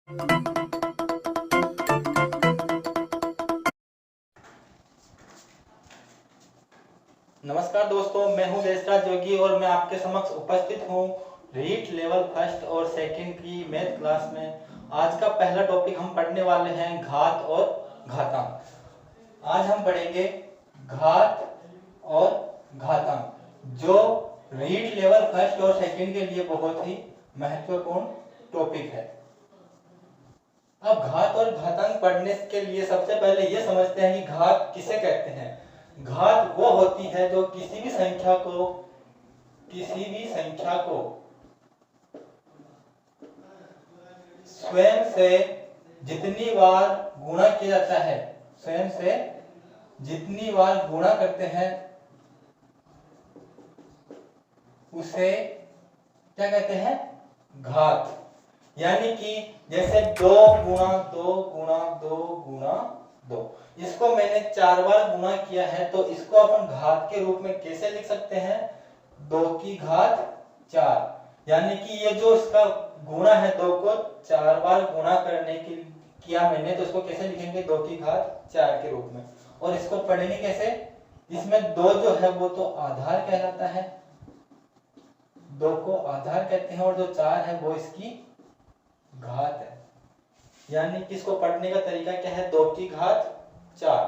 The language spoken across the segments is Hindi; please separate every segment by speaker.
Speaker 1: नमस्कार दोस्तों, मैं हूं देशराज जोगी और मैं आपके समक्ष उपस्थित हूं रीट लेवल फर्स्ट और सेकंड की मैथ क्लास में। आज का पहला टॉपिक हम पढ़ने वाले हैं घात और घातांक। आज हम पढ़ेंगे घात और घातांक, जो रीट लेवल फर्स्ट और सेकंड के लिए बहुत ही महत्वपूर्ण टॉपिक है। अब घात और घातांक पढ़ने के लिए सबसे पहले ये समझते हैं कि घात किसे कहते हैं। घात वो होती है जो किसी भी संख्या को स्वयं से जितनी बार गुणा किया जाता है, स्वयं से जितनी बार गुणा करते हैं उसे क्या कहते हैं? घात। यानी कि जैसे 2 गुणा 2 गुणा 2 गुणा 2, इसको मैंने 4 बार गुणा किया है, तो इसको अपन घात के रूप में कैसे लिख सकते हैं? 2 की घात 4। यानी कि ये जो इसका गुणा है, 2 को 4 बार गुणा करने के किया मैंने, तो इसको कैसे लिखेंगे? 2 की घात 4 के रूप में। और इसको पढ़ेंगे कैसे? इसमें 2 जो है वो तो आधार कहलाता है, 2 को आधार कहते हैं, और जो 4 है वो इसकी घात है। यानी कि इसको पढ़ने का तरीका क्या है? 2 की घात 4।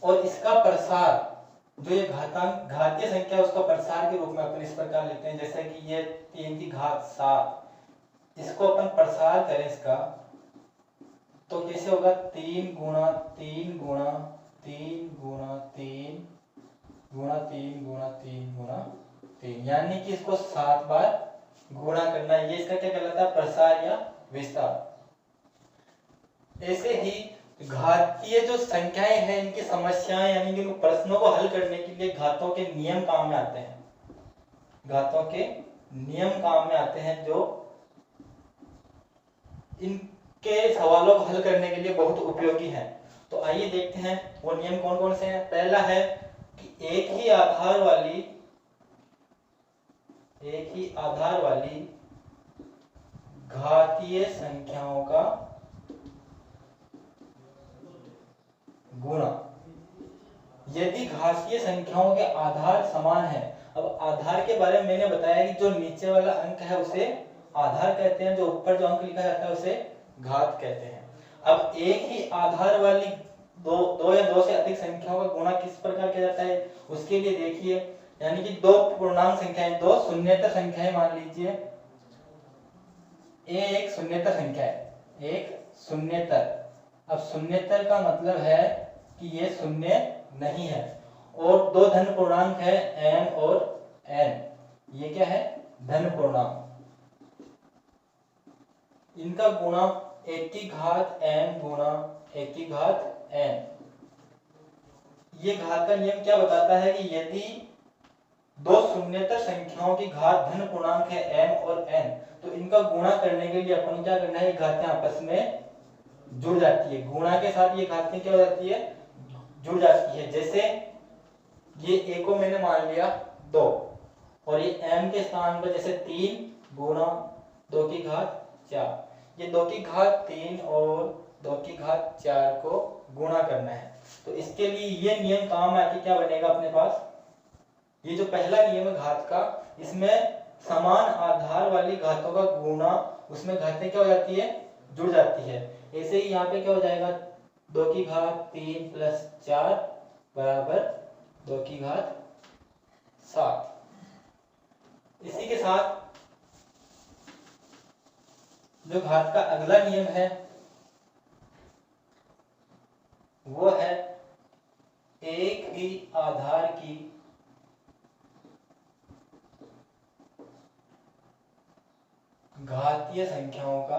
Speaker 1: और इसका प्रसार, जो ये घातांक घातीय संख्या है, उसका प्रसार के रूप में अपन इस प्रकार लिखते हैं, जैसे कि ये 3 की घात 7। इसको अपन प्रसार करें इसका, तो कैसे होगा? 3 गुणा 3 गुणा 3 गुणा 3 गुणा 3 गुणा 3 गुणा 3, यानी कि इसको 7 बार गुणा करना है। ये इसका क्या कहलाता है? प्रसार या विस्तार। ऐसे ही घातीय जो संख्याएं हैं, इनकी समस्याएं यानी कि प्रश्नों को हल करने के लिए घातों के नियम काम में आते हैं। घातों के नियम काम में आते हैं, जो इनके सवालों को हल करने के लिए बहुत उपयोगी हैं। तो आइए देखते हैं वो नियम कौन कौन से हैं। पहला है कि एक ही आधार वाली घातीय संख्याओं का गुणा। यदि घातीय संख्याओं के आधार समान है, अब आधार के बारे में मैंने बताया कि जो नीचे वाला अंक है उसे आधार कहते हैं, जो ऊपर जो अंक लिखा जाता है उसे घात कहते हैं। अब एक ही आधार वाली दो या दो से अधिक संख्याओं का गुणा किस प्रकार किया जाता है, उसके लिए देखिए, यानी कि 2 पूर्णांक संख्याएं, 2 शून्येतर संख्याएं मान लीजिए। एक शून्येतर संख्या है, एक शून्येतर। अब शून्येतर का मतलब है कि ये शून्य नहीं है, और 2 धन पूर्णांक है, m और n। ये क्या है? धन पूर्णांक। इनका गुणा 1 की घात m गुणा 1 की घात n। ये घात का नियम क्या बताता है कि यदि 2 शून्येतर संख्याओं की घात धन पूर्णांक है m और n, तो इनका गुणा करने के लिए अपन क्या करना है? ये घातें आपस में जुड़ जाती है। गुणा के साथ ये घातें क्या हो जाती है? जुड़ जाती है। जैसे ये a को मैंने मान लिया 2, और ये m के स्थान पर जैसे 3 गुणा 2 की घात 4। ये 2 की घात 3 और 2 की घात 4 को गुणा करना है। तो इसके लिए ये नियम काम आके क्या बनेगा अपने पास? ये जो पहला नियम है घात का, इसमें समान आधार वाली घातों का गुणा, उसमें घातें क्या हो जाती है? जुड़ जाती है। ऐसे ही यहाँ पे क्या हो जाएगा? 2 की घात 3 प्लस 4 बराबर 2 की घात 7। इसी के साथ जो घात का अगला नियम है वो है एक ही आधार की घातीय संख्याओं का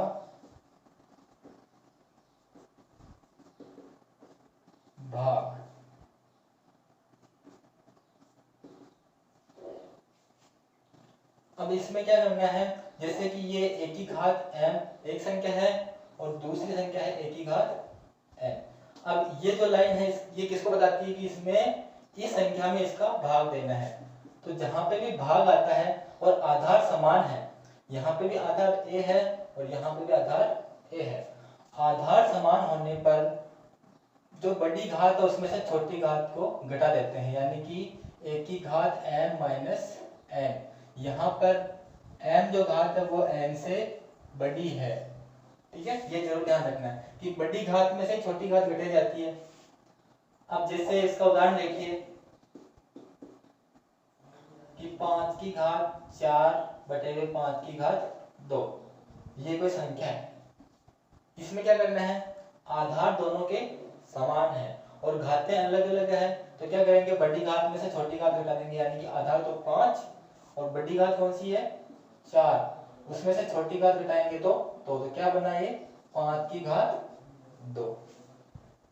Speaker 1: भाग। अब इसमें क्या करना है? जैसे कि ये 1 की घात m एक संख्या है और दूसरी संख्या है 1 की घात n। अब ये जो लाइन है ये किसको बताती है? कि इसमें इस संख्या में इसका भाग देना है। तो जहां पे भी भाग आता है और आधार समान है, यहाँ पे भी आधार a है और यहाँ पे भी आधार a है। आधार समान होने पर जो बड़ी घात है उसमें से छोटी घात को घटा देते हैं, यानी कि a की घात m माइनस n। यहाँ पर m जो घात है वो n से बड़ी है, ठीक है। ये जरूर ध्यान रखना है कि बड़ी घात में से छोटी घात घटाई जाती है। अब जैसे इसका उदाहरण देखिए कि 5 की घात 4 बटे हुए 5 की घात 2, ये कोई संख्या है। इसमें क्या करना है, आधार दोनों के समान है और घातें अलग अलग है, तो क्या करेंगे, बड़ी घात में से छोटी घात घटा देंगे, यानी कि आधार तो 5 और बड़ी घात कौन सी है 4, उसमें से छोटी घात घटाएंगे तो क्या बना ये 5 की घात 2।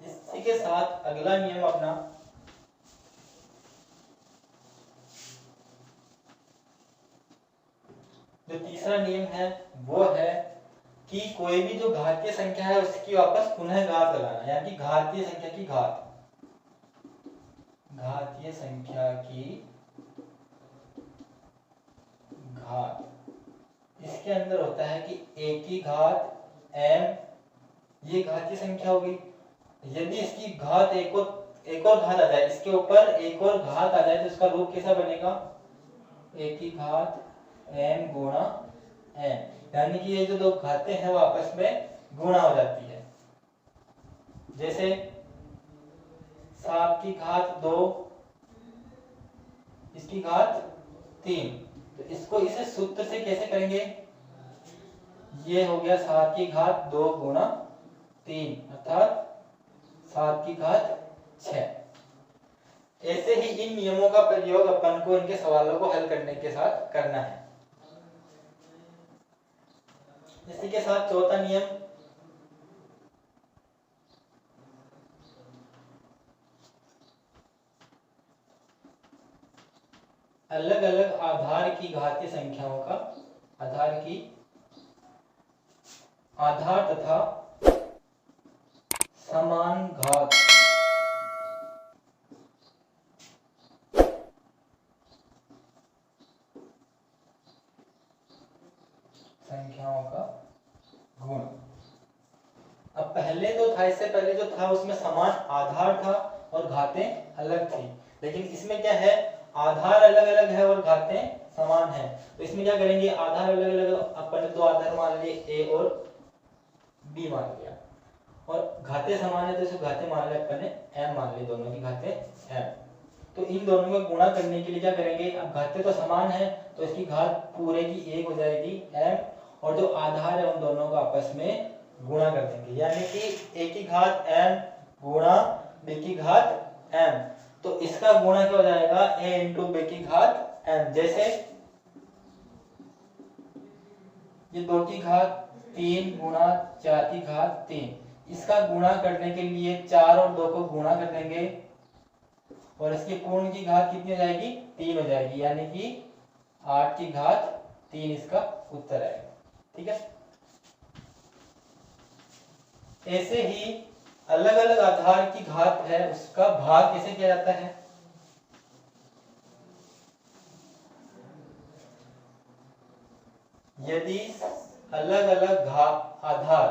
Speaker 1: इसी के साथ अगला नियम अपना जो तीसरा नियम है वो है कि कोई भी जो घातीय संख्या है उसकी वापस पुनः घात लगाना, यानी कि घातीय संख्या की घात इसके अंदर होता है कि a की घात m, ये घातीय संख्या होगी। यदि इसकी घात एक और घात आ जाए, इसके ऊपर एक और घात आ जाए तो इसका रूप कैसा बनेगा, a की घात m गुणा n, यानी कि ये जो दो घातें हैं वो आपस में गुणा हो जाती है। जैसे 7 की घात 2 इसकी घात 3, तो इसको इसे सूत्र से कैसे करेंगे, ये हो गया 7 की घात 2 गुणा 3 अर्थात 7 की घात 6। ऐसे ही इन नियमों का प्रयोग अपन को इनके सवालों को हल करने के साथ करना है। इसी के साथ चौथा नियम, अलग अलग आधार की घातीय संख्याओं का आधार तथा समान घात संख्याओं का गुण। अब पहले तो था, इससे पहले जो था उसमें समान आधार था और घातें अलग थी, लेकिन इसमें क्या है, आधार अलग अलग है और घातें समान है। तो इसमें क्या करेंगे, आधार अलग अलग, अपन ने दो आधार मान लिए a और b मान लिया, और घातें समान है तो इसे घातें मान लिया अपन ने m मान ली, दोनों की घातें m। तो इन दोनों को गुणा करने के लिए क्या करेंगे, अब घातें तो समान है तो इसकी घात पूरे की 1 हो जाएगी m, और जो आधार है उन दोनों को आपस में गुणा कर देंगे, यानी कि a की घात m गुणा b की घात m, तो इसका गुणा क्या हो जाएगा, a इंटू b की घात m। जैसे ये 2 की घात 3 गुणा 4 की घात 3, इसका गुणा करने के लिए 4 और 2 को गुणा कर देंगे और इसकी पूर्ण की घात कितनी हो जाएगी, 3 हो जाएगी, यानी कि 8 की घात 3 इसका उत्तर आएगा, ठीक है। ऐसे ही अलग अलग आधार की घात है उसका भाग कैसे किया जाता है, यदि अलग अलग आधार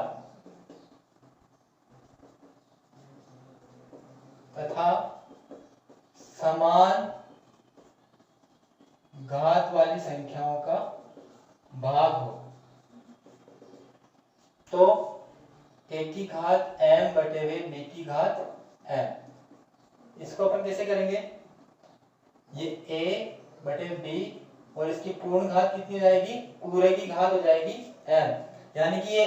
Speaker 1: तथा समान घात वाली संख्याओं का भाग हो तो a की घात m बटे हुए b की घात m। इसको अपन कैसे करेंगे, ये a बटे b और इसकी पूर्ण घात कितनी जाएगी, पूरे की घात हो जाएगी m, यानी कि ये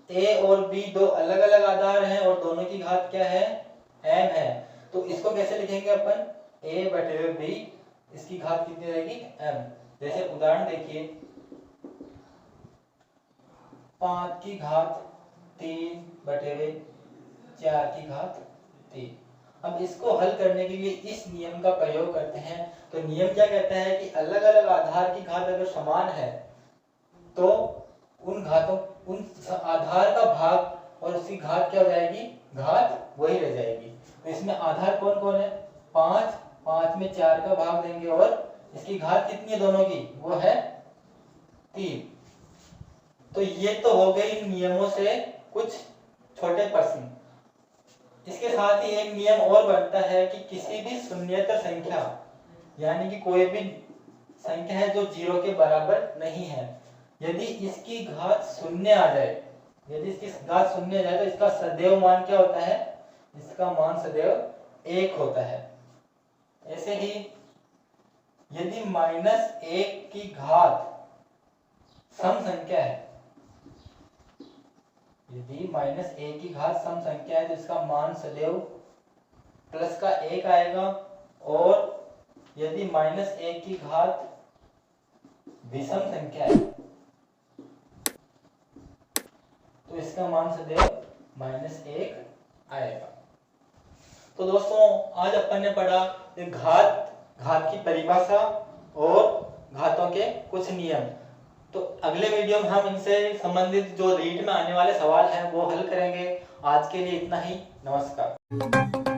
Speaker 1: a और b दो अलग अलग आधार हैं और दोनों की घात क्या है, m है। तो इसको कैसे लिखेंगे अपन, a बटे हुए b, इसकी घात कितनी रहेगी m। जैसे उदाहरण देखिए 5 की घात 3 बटे हुए 4 की घात 3। अब इसको हल करने के लिए इस नियम का प्रयोग करते हैं। तो नियम क्या कहता है कि अलग अलग आधार की घात अगर समान है तो उन आधार का भाग और उसकी घात क्या हो जाएगी, घात वही रह जाएगी। तो इसमें आधार कौन कौन है, 5, 5 में 4 का भाग देंगे और इसकी घात कितनी है दोनों की, वो है 3। तो ये तो हो गई नियमों से कुछ छोटे प्रश्न। इसके साथ ही एक नियम और बनता है कि किसी भी शून्येतर संख्या यानी कि कोई भी संख्या है जो 0 के बराबर नहीं है, यदि इसकी घात शून्य आ जाए, यदि इसकी घात शून्य आ जाए तो इसका सदैव मान क्या होता है? इसका मान सदैव 1 होता है। ऐसे ही यदि -1 की घात सम संख्या है, यदि -1 की घात सम संख्या है तो इसका मान सदैव प्लस का 1 आएगा, और यदि -1 की घात विषम संख्या है तो इसका मान सदैव -1 आएगा। तो दोस्तों आज अपन ने पढ़ा घात की परिभाषा और घातों के कुछ नियम। तो अगले वीडियो में हम इनसे संबंधित जो रीट में आने वाले सवाल हैं वो हल करेंगे। आज के लिए इतना ही। नमस्कार।